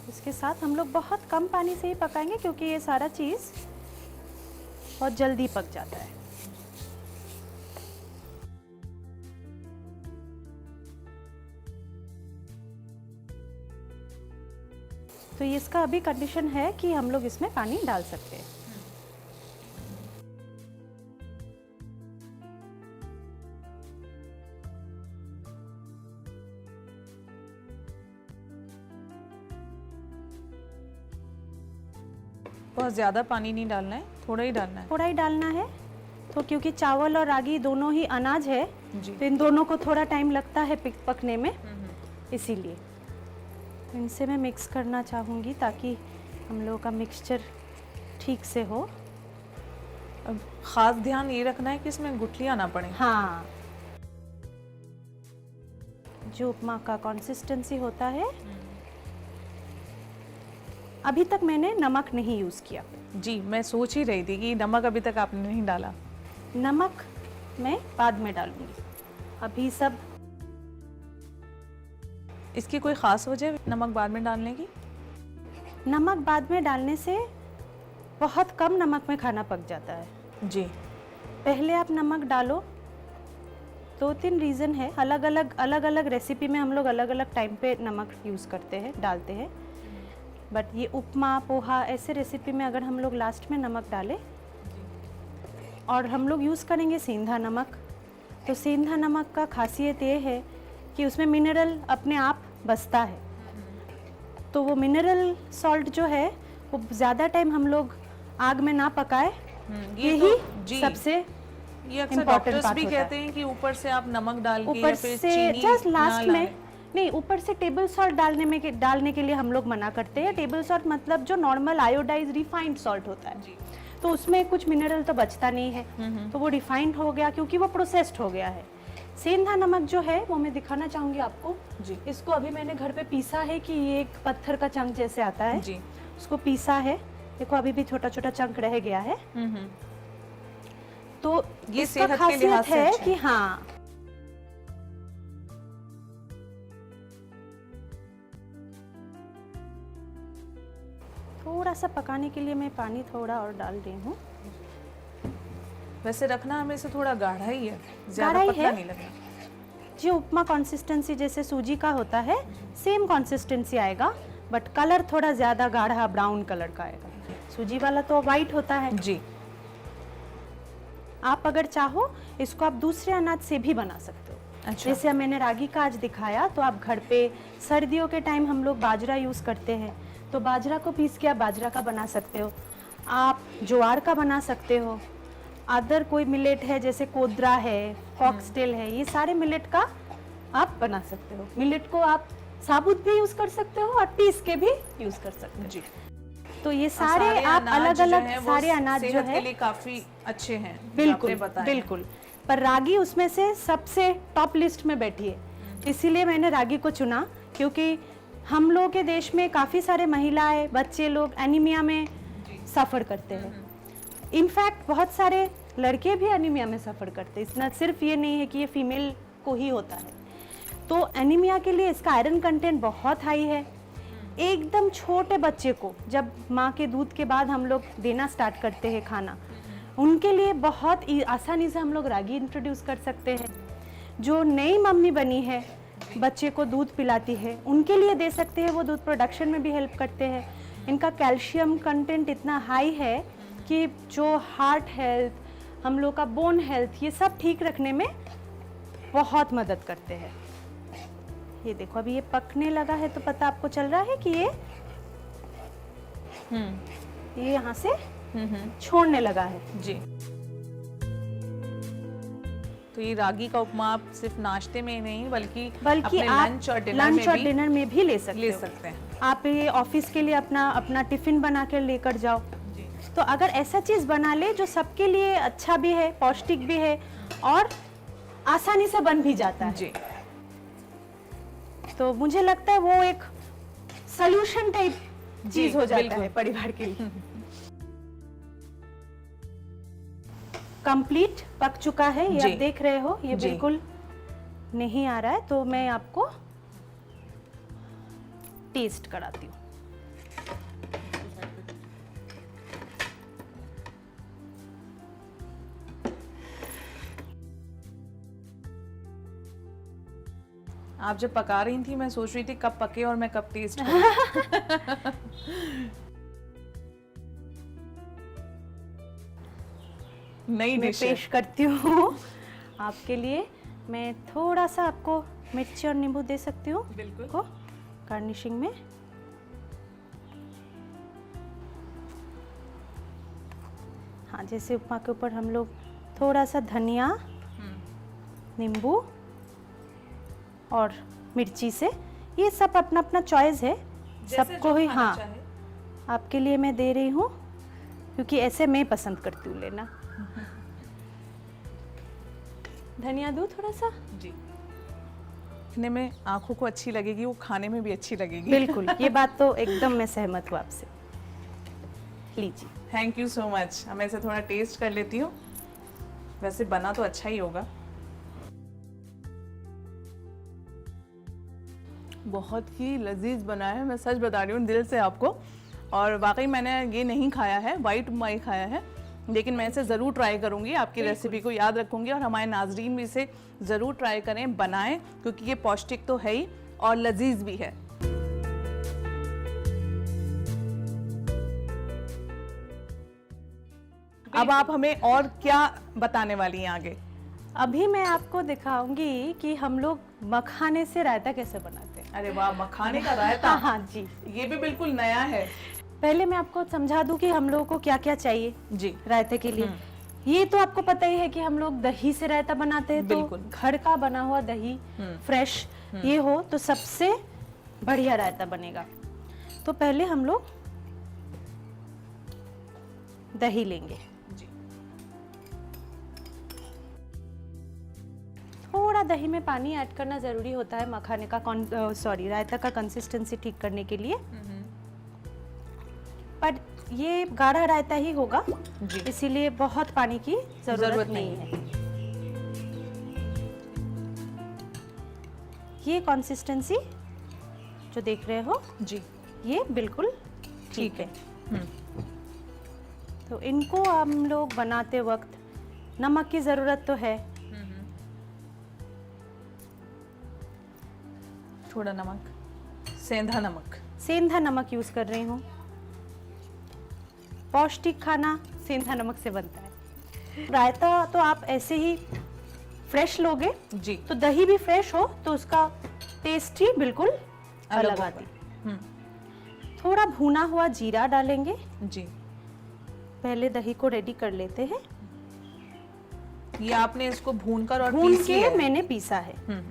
इसके साथ हम लोग बहुत कम पानी से ही पकाएंगे क्योंकि ये सारा चीज़ बहुत जल्दी पक जाता है। तो ये इसका अभी कंडीशन है कि हम लोग इसमें पानी डाल सकते हैं। बहुत ज़्यादा पानी नहीं डालना है, थोड़ा ही डालना है। थोड़ा ही डालना है तो क्योंकि चावल और रागी दोनों ही अनाज है जी। तो इन दोनों को थोड़ा टाइम लगता है पकने में, इसीलिए इनसे मैं मिक्स करना चाहूँगी ताकि हम लोगों का मिक्सचर ठीक से हो। अब खास ध्यान ये रखना है कि इसमें गुठलियाँ ना पड़े। हाँ, जो उपमा का कंसिस्टेंसी होता है। अभी तक मैंने नमक नहीं यूज़ किया। जी, मैं सोच ही रही थी कि नमक अभी तक आपने नहीं डाला। नमक मैं बाद में डालूंगी, अभी सब। इसकी कोई ख़ास वजह नमक बाद में डालने की? नमक बाद में डालने से बहुत कम नमक में खाना पक जाता है। जी। पहले आप नमक डालो, 2-3 रीज़न है। अलग अलग रेसिपी में हम लोग अलग अलग टाइम पे नमक यूज़ करते हैं, डालते हैं। बट ये उपमा, पोहा ऐसे रेसिपी में अगर हम लोग लास्ट में नमक डालें और हम लोग यूज़ करेंगे सेंधा नमक, तो सेंधा नमक का खासियत ये है कि उसमें मिनरल अपने आप बसता है। तो वो मिनरल सॉल्ट जो है वो ज़्यादा टाइम हम लोग आग में ना पकाए, यही सबसे ये अक्सर इम्पोर्टेंट डॉक्टर्स बात भी होता है। कहते हैं कि ऊपर से आप नमक डाल के ऊपर या फिर से चीनी जस्ट ना लास्ट में डालें। नहीं, ऊपर से टेबल सॉल्ट डालने के लिए हम लोग मना करते हैं। टेबल सॉल्ट मतलब जो नॉर्मल आयोडाइज रिफाइंड सॉल्ट होता है, तो उसमें कुछ मिनरल तो बचता नहीं है, तो वो रिफाइंड हो गया क्योंकि वो प्रोसेस्ड हो गया है। सेंधा नमक जो है वो मैं दिखाना चाहूँगी आपको जी। इसको अभी मैंने घर पे पीसा है कि ये एक पत्थर का चंक जैसे आता है जी। उसको पीसा है। देखो अभी भी छोटा छोटा चंक रह गया है। तो ये इसका सेहत के लिहाज खासियत से है अच्छा है। कि हाँ, थोड़ा सा पकाने के लिए मैं पानी थोड़ा और डाल रही हूँ। वैसे रखना हमें से थोड़ा गाढ़ा ही है, ज्यादा गाढ़ा ही पतला है। नहीं लगना। जो उपमा कंसिस्टेंसी जैसे सूजी का होता है सेम कंसिस्टेंसी आएगा, बट कलर थोड़ा ज़्यादा गाढ़ा ब्राउन कलर का आएगा। सूजी वाला तो वाइट होता है। जी। आप अगर चाहो इसको आप दूसरे अनाज से भी बना सकते हो। अच्छा। जैसे मैंने रागी का आज दिखाया, तो आप घर पे सर्दियों के टाइम हम लोग बाजरा यूज़ करते हैं, तो बाजरा को पीस के आप बाजरा का बना सकते हो, आप ज्वार का बना सकते हो, अदर कोई मिलेट है जैसे कोदरा है, फॉक्सटेल है, ये सारे मिलेट का आप बना सकते हो। मिलेट को आप साबुत भी यूज़ कर सकते हो और पीस के भी यूज़ कर सकते हो। जी। तो ये सारे आप अनाज अलग जो अलग हैं, वो सारे अनाज जो सेहत है के लिए काफी अच्छे हैं, बिल्कुल आपने बताया। बिल्कुल, पर रागी उसमें से सबसे टॉप लिस्ट में बैठी है, इसीलिए मैंने रागी को चुना, क्योंकि हम लोगों के देश में काफ़ी सारे महिलाएं, बच्चे लोग एनीमिया में सफ़र करते हैं। इनफैक्ट बहुत सारे लड़के भी एनीमिया में सफ़र करते हैं, इतना सिर्फ ये नहीं है कि ये फीमेल को ही होता है। तो एनीमिया के लिए इसका आयरन कंटेंट बहुत हाई है। एकदम छोटे बच्चे को जब माँ के दूध के बाद हम लोग देना स्टार्ट करते हैं खाना, उनके लिए बहुत आसानी से हम लोग रागी इंट्रोड्यूस कर सकते हैं। जो नई मम्मी बनी है, बच्चे को दूध पिलाती है, उनके लिए दे सकते हैं, वो दूध प्रोडक्शन में भी हेल्प करते हैं। इनका कैल्शियम कंटेंट इतना हाई है कि जो हार्ट हेल्थ, हम लोग का बोन हेल्थ, ये सब ठीक रखने में बहुत मदद करते हैं। ये देखो अभी ये पकने लगा है, तो पता आपको चल रहा है कि ये यहाँ से छोड़ने लगा है। जी। तो ये रागी का उपमा आप सिर्फ नाश्ते में ही नहीं बल्कि अपने आप लंच और डिनर में भी ले सकते हैं। आप ये ऑफिस के लिए अपना टिफिन बना कर लेकर जाओ। तो अगर ऐसा चीज बना ले जो सबके लिए अच्छा भी है, पौष्टिक भी है और आसानी से बन भी जाता है, जी। तो मुझे लगता है वो एक सॉल्यूशन टाइप चीज हो जाता बिल्कुल। है परिवार के लिए। कंप्लीट पक चुका है, ये जी। आप देख रहे हो, ये जी। बिल्कुल नहीं आ रहा है, तो मैं आपको टेस्ट कराती हूँ। आप जब पका रही थी मैं सोच रही थी कब पके और मैं कब टेस्ट करूं। नई मैं डिश है। पेश करती हूँ आपके लिए। मैं थोड़ा सा आपको मिर्ची और नींबू दे सकती हूँ बिल्कुल। को गार्निशिंग में। हाँ, जैसे उपमा के ऊपर हम लोग थोड़ा सा धनिया, नींबू और मिर्ची से, ये सब अपना अपना चॉइस है, सबको ही। हाँ, आपके लिए मैं दे रही हूँ क्योंकि ऐसे मैं पसंद करती हूँ लेना। धनिया दूँ थोड़ा सा? जी। दिखने में आंखों को अच्छी लगेगी, वो खाने में भी अच्छी लगेगी। बिल्कुल, ये बात तो एकदम मैं सहमत हूँ आपसे। लीजिए। Thank you so much. मैं इसे थोड़ा टेस्ट कर लेती हूँ। वैसे बना तो अच्छा ही होगा। बहुत ही लजीज बना है, मैं सच बता रही हूँ दिल से आपको। और वाकई मैंने ये नहीं खाया है, वाइट उपमा ही खाया है, लेकिन मैं इसे ज़रूर ट्राई करूँगी, आपकी रेसिपी को याद रखूँगी और हमारे नाजरीन भी इसे ज़रूर ट्राई करें, बनाएं, क्योंकि ये पौष्टिक तो है ही और लजीज भी है। अब आप हमें और क्या बताने वाली हैं आगे? अभी मैं आपको दिखाऊंगी कि हम लोग मखाने से रायता कैसे बनाते हैं। अरे वाह, मखाने का रायता। हाँ जी, ये भी बिल्कुल नया है। पहले मैं आपको समझा दूं कि हम लोगों को क्या क्या चाहिए जी। रायते के लिए। ये तो आपको पता ही है कि हम लोग दही से रायता बनाते हैं, तो बिल्कुल। घर का बना हुआ दही फ्रेश ये हो तो सबसे बढ़िया रायता बनेगा। तो पहले हम लोग दही लेंगे, जी। थोड़ा दही में पानी ऐड करना जरूरी होता है मखाने का रायता का कंसिस्टेंसी ठीक करने के लिए, पर ये गाढ़ा रायता ही होगा, इसीलिए बहुत पानी की जरूरत नहीं है। ये कंसिस्टेंसी जो देख रहे हो जी, ये बिल्कुल ठीक है। तो इनको हम लोग बनाते वक्त नमक की ज़रूरत तो है, थोड़ा नमक, सेंधा नमक। सेंधा नमक यूज़ कर रही हूँ। पौष्टिक खाना सेंधा नमक से बनता है। रायता तो आप ऐसे ही फ्रेश लोगे जी। तो दही भी फ्रेश हो तो उसका टेस्ट ही बिल्कुल अलग होगा। आती। थोड़ा भुना हुआ जीरा डालेंगे। जी। पहले दही को रेडी कर लेते हैं। ये आपने इसको भूनकर और भून पीस के लिया है? मैंने पीसा है।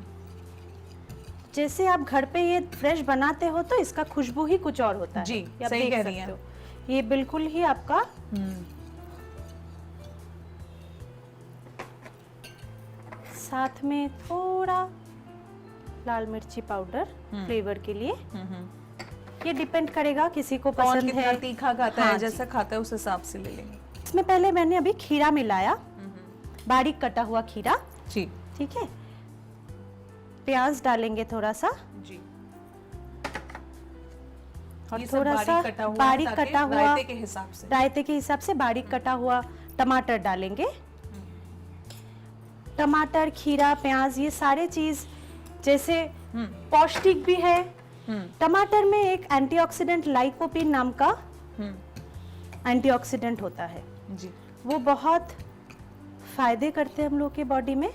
जैसे आप घर पे ये फ्रेश बनाते हो तो इसका खुशबू ही कुछ और होता है। जी, ये आप सही देख कह रही सकते हैं। हो। ये बिल्कुल ही आपका साथ में थोड़ा लाल मिर्ची पाउडर फ्लेवर के लिए। ये डिपेंड करेगा किसी को कौन पसंद कितना है। तीखा खाता हाँ है, जी। जैसा खाता है उस हिसाब से ले लेंगे। इसमें पहले मैंने अभी खीरा मिलाया, बारीक कटा हुआ खीरा। जी। ठीक है। प्याज डालेंगे थोड़ा सा जी। और ये सब थोड़ा सा बारीक ताकि कटा हुआ रायते के हिसाब से। रायते के हिसाब से बारीक कटा हुआ टमाटर डालेंगे। टमाटर, खीरा, प्याज ये सारे चीज जैसे पौष्टिक भी है। टमाटर में एक एंटीऑक्सीडेंट लाइकोपीन नाम का एंटीऑक्सीडेंट होता है। जी। वो बहुत फायदे करते हैं हम लोग के बॉडी में।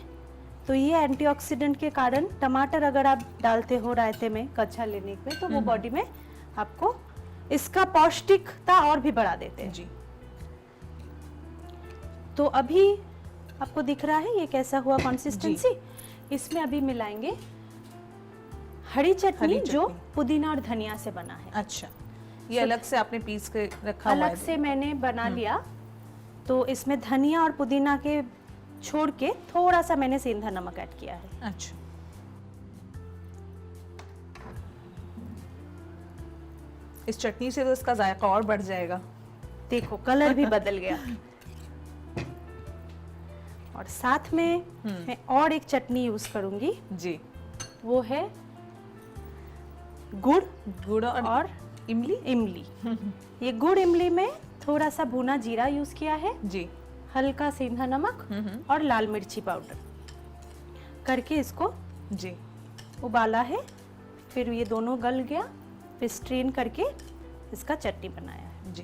तो ये एंटीऑक्सीडेंट के कारण टमाटर अगर आप डालते हो रायते में कच्चा लेने में तो वो बॉडी में आपको इसका पौष्टिकता और भी बढ़ा देते हैं। जी। तो अभी आपको दिख रहा है ये कैसा हुआ कंसिस्टेंसी। इसमें अभी मिलाएंगे हरी चटनी जो चटनी। पुदीना और धनिया से बना है। अच्छा, ये अलग से आपने पीस के रखा हुआ अलग है? से मैंने बना लिया। तो इसमें धनिया और पुदीना के छोड़ के थोड़ा सा मैंने सेंधा नमक ऐड किया है। अच्छा। इस चटनी से तो इसका जायका और बढ़ जाएगा। देखो कलर भी बदल गया। और साथ में मैं और एक चटनी यूज करूंगी, जी। वो है गुड़ गुड़ और इमली। इमली। ये गुड़ इमली में थोड़ा सा भुना जीरा यूज किया है, जी। हल्का सेंधा नमक और लाल मिर्ची पाउडर करके इसको जी। उबाला है। फिर ये दोनों गल गया, फिर स्ट्रेन करके इसका चटनी बनाया है। जी।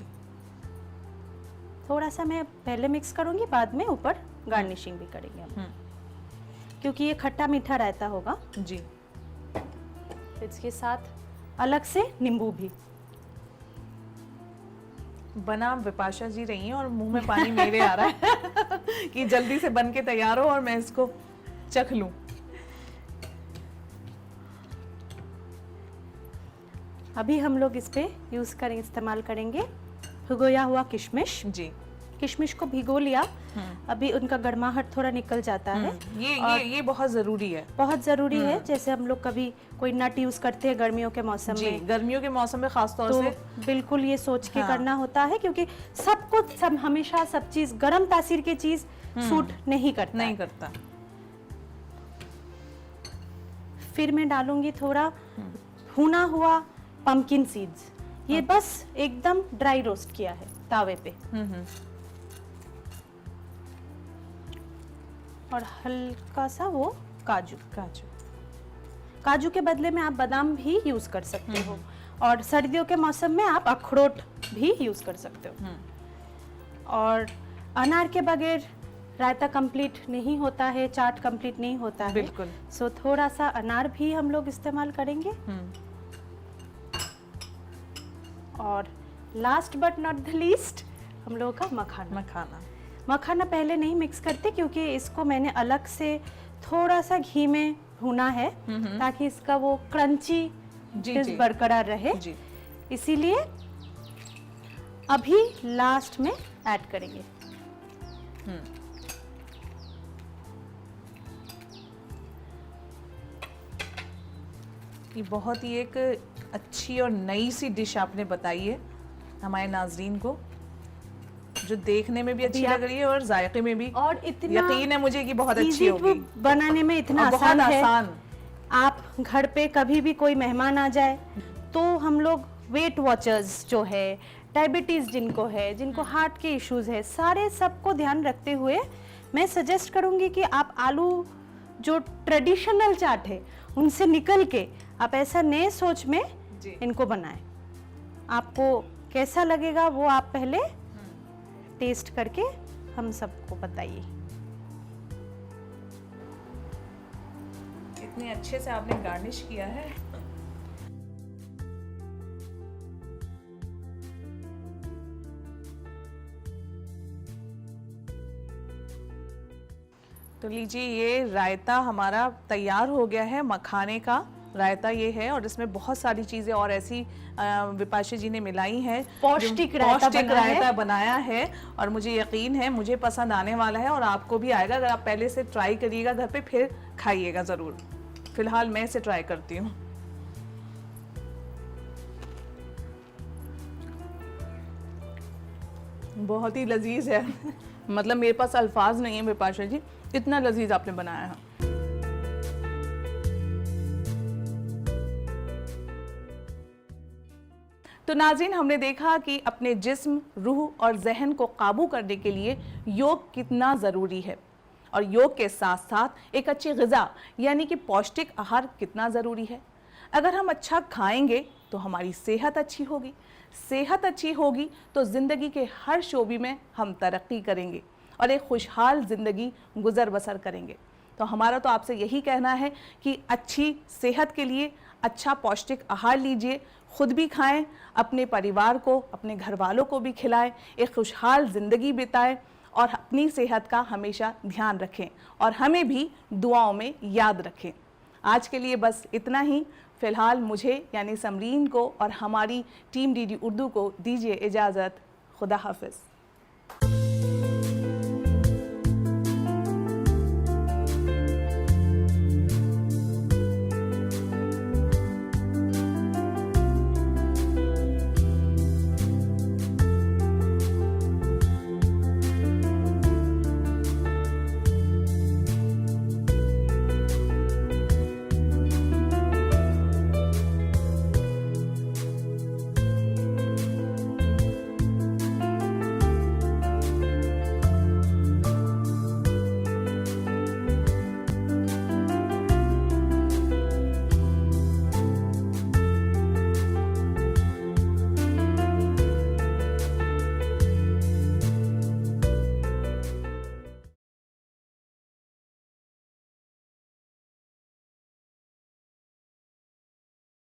थोड़ा सा मैं पहले मिक्स करूंगी, बाद में ऊपर गार्निशिंग भी करेंगे हम, क्योंकि ये खट्टा मीठा रहता होगा। जी। इसके साथ अलग से नींबू भी। बना विपाशा जी रही हैं और मुंह में पानी मेरे आ रहा है कि जल्दी से बन के तैयार हो और मैं इसको चख लूं। अभी हम लोग इस पे इस्तेमाल करेंगे भिगोया हुआ किशमिश। जी। किशमिश को भिगो लिया, अभी उनका गर्माहट थोड़ा निकल जाता है। ये बहुत जरूरी है। बहुत जरूरी है। जैसे हम लोग कभी कोई नट यूज करते हैं गर्मियों के मौसम जी, में, गर्मियों के मौसम में खास तौर तो से बिल्कुल ये सोच के हाँ। करना होता है, क्योंकि सब हमेशा सब चीज गर्म तासीर की चीज सूट नहीं करता नहीं है। करता। फिर मैं डालूंगी थोड़ा भुना हुआ पंपकिन सीड्स। ये बस एकदम ड्राई रोस्ट किया है तावे पे। और हल्का सा वो काजू। काजू के बदले में आप बादाम भी यूज कर सकते हो, और सर्दियों के मौसम में आप अखरोट भी यूज कर सकते हो। और अनार के बगैर रायता कंप्लीट नहीं होता है, चाट कंप्लीट नहीं होता है। बिल्कुल। सो थोड़ा सा अनार भी हम लोग इस्तेमाल करेंगे। और last but not the least हम लोगों का मखाना। मखाना पहले नहीं मिक्स करते, क्योंकि इसको मैंने अलग से थोड़ा सा घी में भुना है, ताकि इसका वो क्रंची टेस्ट बरकरार रहे। जी। इसीलिए अभी लास्ट में ऐड करेंगे। ये बहुत ही एक अच्छी और नई सी डिश आपने बताई है हमारे नाजरीन को, जो देखने में भी अच्छी लग रही है और जायके में भी। और इतना यकीन है मुझे कि बहुत अच्छी easy to होगी। बनाने में इतना और बहुत आसान है। आसान। आप घर पे कभी भी कोई मेहमान आ जाए तो हम लोग वेट वॉचर्स जो है, डायबिटीज जिनको है, जिनको हार्ट के इश्यूज है, सारे सबको ध्यान रखते हुए मैं सजेस्ट करूंगी कि आप आलू जो ट्रेडिशनल चाट है उनसे निकल के आप ऐसा नए सोच में इनको बनाएं। आपको कैसा लगेगा वो आप पहले टेस्ट करके हम सबको बताइए। इतने अच्छे से आपने गार्निश किया है। तो लीजिए, ये रायता हमारा तैयार हो गया है। मखाने का रायता ये है, और इसमें बहुत सारी चीज़ें और ऐसी विपाशा जी ने मिलाई हैं, पौष्टिक रायता बनाया है। और मुझे यकीन है मुझे पसंद आने वाला है और आपको भी आएगा। अगर आप पहले से ट्राई करिएगा घर पे, फिर खाइएगा ज़रूर। फिलहाल मैं इसे ट्राई करती हूँ। बहुत ही लजीज है। मतलब मेरे पास अल्फाज नहीं है विपाशा जी, इतना लजीज आपने बनाया है। तो नाज़रीन, हमने देखा कि अपने जिस्म, रूह और जहन को काबू करने के लिए योग कितना ज़रूरी है, और योग के साथ साथ एक अच्छी ग़िज़ा यानी कि पौष्टिक आहार कितना ज़रूरी है। अगर हम अच्छा खाएंगे तो हमारी सेहत अच्छी होगी, सेहत अच्छी होगी तो ज़िंदगी के हर शोबे में हम तरक्की करेंगे और एक खुशहाल ज़िंदगी गुजर बसर करेंगे। तो हमारा तो आपसे यही कहना है कि अच्छी सेहत के लिए अच्छा पौष्टिक आहार लीजिए, खुद भी खाएं, अपने परिवार को, अपने घर वालों को भी खिलाएं, एक खुशहाल ज़िंदगी बिताएं और अपनी सेहत का हमेशा ध्यान रखें और हमें भी दुआओं में याद रखें। आज के लिए बस इतना ही। फ़िलहाल मुझे यानी समरीन को और हमारी टीम डीडी उर्दू को दीजिए इजाज़त। खुदा हाफ़िज़।